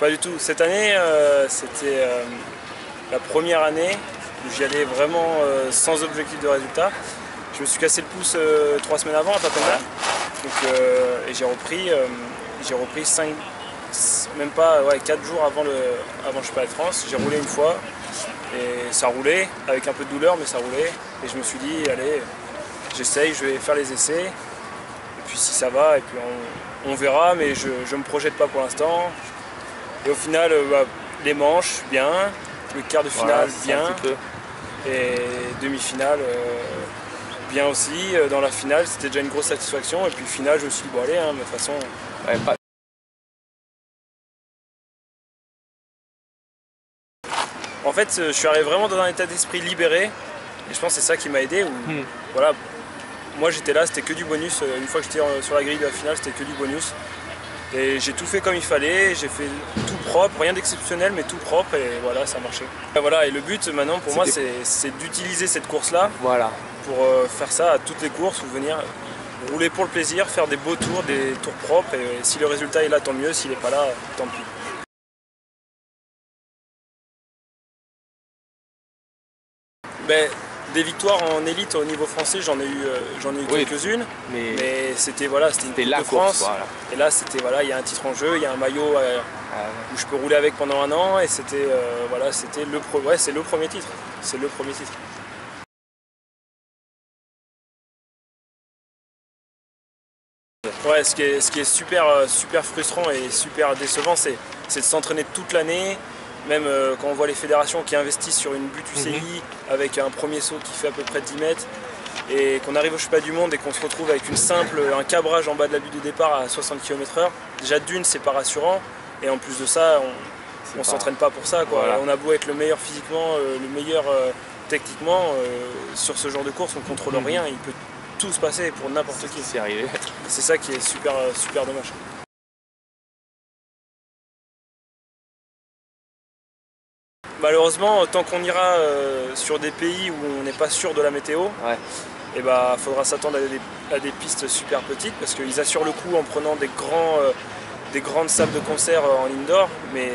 Pas du tout. Cette année, c'était la première année où j'y allais vraiment sans objectif de résultat. Je me suis cassé le pouce 3 semaines avant à Papendal. Donc, et j'ai repris 4 jours avant le championnat de France. J'ai roulé une fois et ça roulait, avec un peu de douleur, mais ça roulait. Et je me suis dit, allez, j'essaye, je vais faire les essais. Et puis si ça va, et puis on verra, mais je ne me projette pas pour l'instant. Et au final, les manches, bien. Le quart de finale, bien. Et demi-finale, bien aussi. Dans la finale, c'était déjà une grosse satisfaction. Et puis finale, je me suis dit, bon allez, hein, mais de toute façon... En fait, je suis arrivé vraiment dans un état d'esprit libéré. Et je pense que c'est ça qui m'a aidé. Voilà, moi j'étais là, c'était que du bonus. Une fois que j'étais sur la grille de la finale, c'était que du bonus. Et j'ai tout fait comme il fallait, j'ai fait tout propre, rien d'exceptionnel mais tout propre et voilà, ça a marché. Et voilà, et le but maintenant pour moi c'est d'utiliser cette course-là pour faire ça à toutes les courses, ou venir rouler pour le plaisir, faire des beaux tours, des tours propres et si le résultat est là tant mieux, s'il n'est pas là tant pis. Des victoires en élite au niveau français, j'en ai eu quelques-unes, mais c'était une Coupe de France. Et là, il y a un titre en jeu, il y a un maillot où je peux rouler avec pendant 1 an, et c'est le premier titre. C'est le premier titre. Ouais, ce qui est super frustrant et super décevant, c'est de s'entraîner toute l'année. Même quand on voit les fédérations qui investissent sur une butte UCI avec un premier saut qui fait à peu près 10 mètres et qu'on arrive au championnat du monde et qu'on se retrouve avec un cabrage en bas de la butte de départ à 60 km/h, déjà d'une c'est pas rassurant et en plus de ça on s'entraîne pas pour ça, quoi. On a beau être le meilleur physiquement, le meilleur techniquement, sur ce genre de course on contrôle rien, il peut tout se passer pour n'importe qui. C'est ça qui est super dommage. Malheureusement, tant qu'on ira sur des pays où on n'est pas sûr de la météo, il faudra s'attendre à des pistes super petites parce qu'ils assurent le coup en prenant des grandes salles de concert en indoor, mais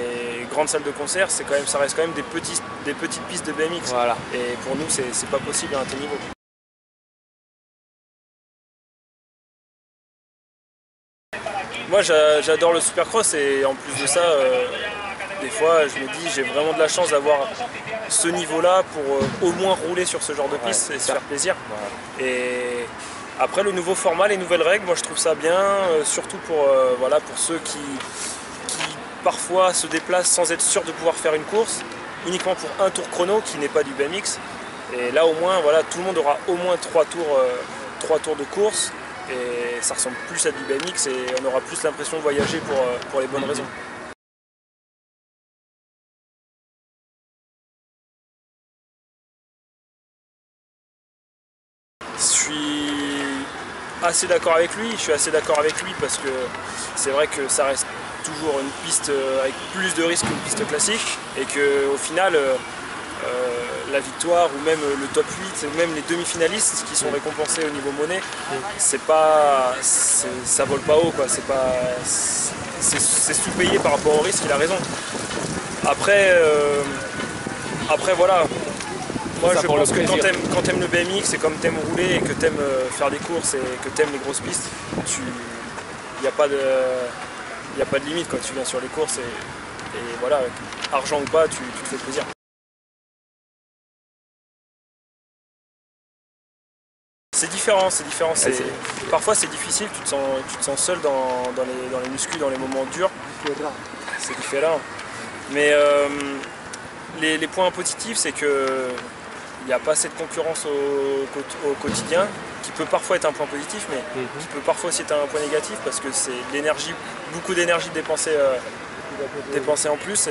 grandes salles de concert, ça reste quand même des petites pistes de BMX. Et pour nous, c'est pas possible à un tel niveau. Moi, j'adore le supercross et en plus de ça, des fois, je me dis, j'ai vraiment de la chance d'avoir ce niveau-là pour au moins rouler sur ce genre de piste et se faire plaisir. Et après, le nouveau format, les nouvelles règles, moi je trouve ça bien, surtout pour ceux qui parfois se déplacent sans être sûr de pouvoir faire une course, uniquement pour un tour chrono qui n'est pas du BMX. Et là, au moins, tout le monde aura au moins 3 tours de course. Et ça ressemble plus à du BMX et on aura plus l'impression de voyager pour les bonnes raisons. Je suis assez d'accord avec lui, parce que c'est vrai que ça reste toujours une piste avec plus de risques qu'une piste classique et qu'au final la victoire ou même le top 8 ou même les demi-finalistes qui sont récompensés au niveau monnaie, ça vole pas haut, quoi. C'est sous-payé par rapport au risque, il a raison. Après voilà, moi je pense que quand t'aimes le BMX et comme t'aimes rouler et que t'aimes faire des courses et que t'aimes les grosses pistes, il n'y a pas de limite quand tu viens sur les courses et voilà, argent ou pas, tu te fais plaisir. C'est différent. Parfois c'est difficile, tu te sens seul dans les muscles, dans les moments durs. C'est différent. Mais les points positifs, c'est que il n'y a pas cette concurrence au quotidien, qui peut parfois être un point positif, mais qui peut parfois aussi être un point négatif, parce que c'est beaucoup d'énergie dépensée en plus.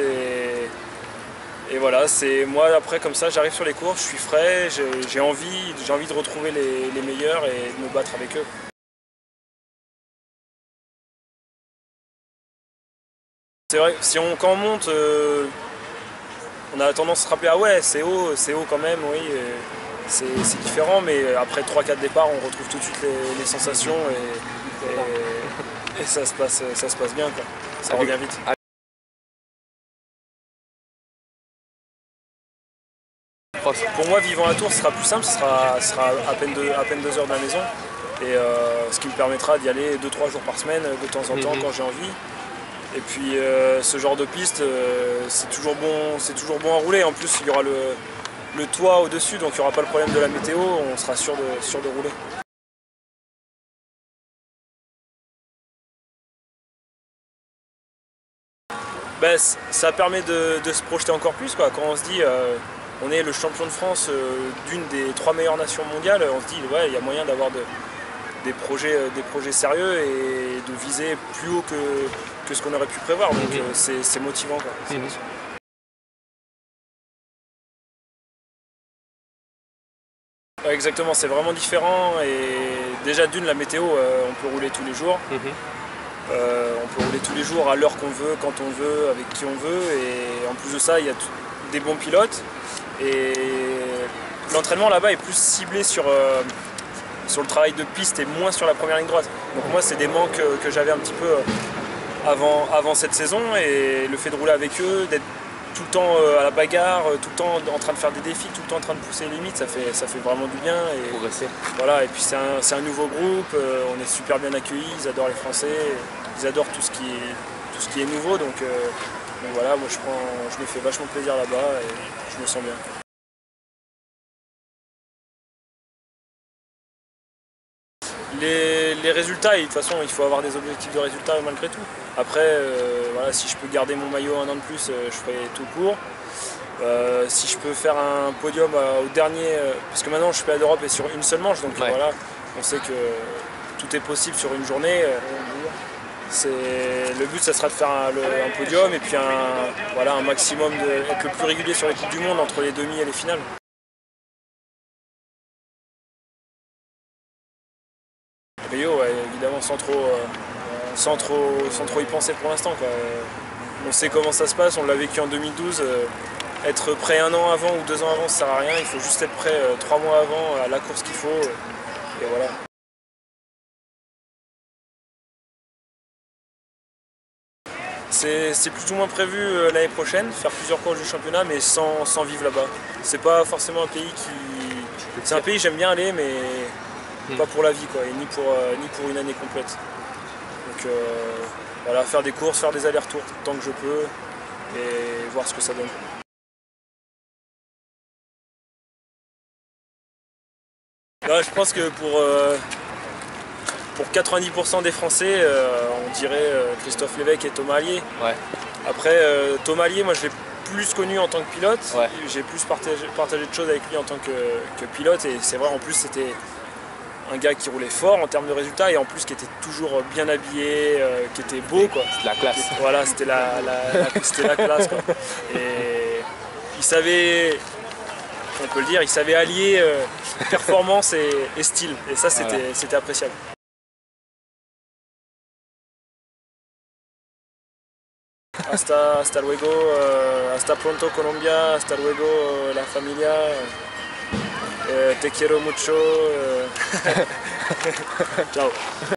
Et voilà, c'est moi après comme ça, j'arrive sur les courses, je suis frais, j'ai envie de retrouver les meilleurs et de me battre avec eux. C'est vrai, quand on monte, on a tendance à se rappeler, ah ouais, c'est haut quand même, oui, c'est différent, mais après 3-4 départs, on retrouve tout de suite les sensations et ça se passe bien, quoi. Ça revient vite. Pour moi, vivant à Tours, ce sera plus simple, ce sera à peine 2 heures de la maison. Et ce qui me permettra d'y aller 2-3 jours par semaine, de temps en temps, quand j'ai envie. Et puis ce genre de piste, c'est toujours bon à rouler. En plus, il y aura le toit au-dessus, donc il n'y aura pas le problème de la météo, on sera sûr de rouler. Ben, ça permet de se projeter encore plus, quoi. Quand on se dit on est le champion de France d'une des 3 meilleures nations mondiales, on se dit ouais, il y a moyen d'avoir des projets sérieux et de viser plus haut que ce qu'on aurait pu prévoir. Donc c'est motivant, quoi. C'est motivant. Ouais, exactement, c'est vraiment différent. Et déjà d'une, la météo, on peut rouler tous les jours. On peut rouler tous les jours à l'heure qu'on veut, quand on veut, avec qui on veut. Et en plus de ça, il y a des bons pilotes. Et l'entraînement là-bas est plus ciblé sur le travail de piste et moins sur la première ligne droite. Donc moi, c'est des manques que j'avais un petit peu avant cette saison. Et le fait de rouler avec eux, d'être tout le temps à la bagarre, tout le temps en train de faire des défis, tout le temps en train de pousser les limites, ça fait vraiment du bien. Et progresser. Voilà, et puis c'est un nouveau groupe, on est super bien accueillis, ils adorent les Français, ils adorent tout ce qui est nouveau, donc voilà, moi je me fais vachement plaisir là-bas et je me sens bien. Les résultats, et de toute façon il faut avoir des objectifs de résultats malgré tout. Après, voilà, si je peux garder mon maillot un an de plus, je ferai tout pour. Si je peux faire un podium au dernier, parce que maintenant je suis pas d'Europe et sur une seule manche, donc voilà, on sait que tout est possible sur une journée. Le but, ça sera de faire un podium et puis un maximum d'être le plus régulier sur les Coupes du Monde entre les demi et les finales. Rio, ouais, évidemment, sans trop y penser pour l'instant. On sait comment ça se passe, on l'a vécu en 2012. Être prêt 1 an avant ou 2 ans avant, ça sert à rien. Il faut juste être prêt 3 mois avant à la course qu'il faut. Et voilà. C'est plus ou moins prévu l'année prochaine, faire plusieurs courses du championnat, mais sans vivre là-bas. C'est pas forcément un pays qui... C'est un pays j'aime bien aller, mais pas pour la vie, quoi, et ni pour une année complète. Donc voilà, faire des courses, faire des allers-retours tant que je peux, et voir ce que ça donne. Là, je pense que pour 90% des Français, on dirait Christophe Lévesque et Thomas Allier. Ouais. Après, Thomas Allier, moi je l'ai plus connu en tant que pilote. Ouais. J'ai plus partagé de choses avec lui en tant que pilote. Et c'est vrai, en plus, c'était un gars qui roulait fort en termes de résultats et en plus qui était toujours bien habillé, qui était beau, quoi. C'était la classe. Voilà, c'était la classe, quoi. Et il savait... On peut le dire, il savait allier performance et style, et ça c'était appréciable. Hasta luego, hasta pronto Colombia, hasta luego la familia, te quiero mucho, ciao.